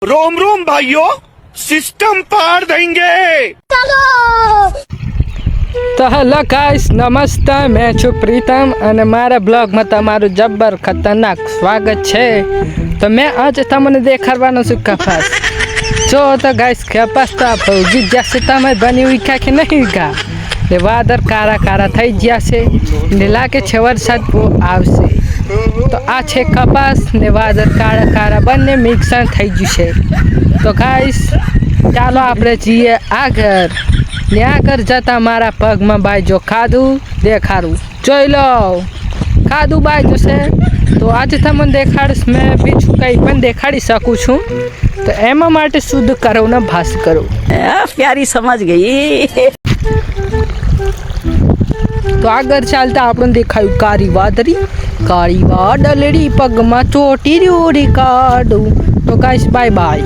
रोम रोम भाइयों, सिस्टम पार देंगे। તો હેલો ગાઈસ, નમસ્તે. મેં છું પ્રીતમ અને મારા બ્લોગમાં તમારું જબ્બર ખતરનાક સ્વાગત છે. તો મેં આજે તમને દેખાડવાનો છું કપાસ. જો તો ગાઈસ, કપાસ તો ઉગી જશે. તમે બની ઉઠ્યા કે નહીં ઉગા? ને વાદળ કાળા કાળા થઈ ગયા છે ને લાગે છે વરસાદ બહુ આવશે. તો આ છે કપાસ ને વાદળ કાળા કાળા બંને મિક્સર થઈ ગયું છે. તો ગાઈસ, ચાલો આપણે જઈએ આગળ. ને આગળ જતા મારા પગમાં બાજુ ખાધું દેખાડું. જોઈ લો, ખાધું બાજુ છે. તો આજે તમને દેખાડીશ. મેં બીજું કંઈ પણ દેખાડી શકું છું. તો એમાં માટે શુદ્ધ કરો ને ભાષ કરો. प्यारी समझ गई. તો આગળ ચાલતા આપણને દેખાયું કાળી વાદળડી પગમાં ચોટી રહ્યો રે કાઢું. તો ગાઈસ, બાય બાય.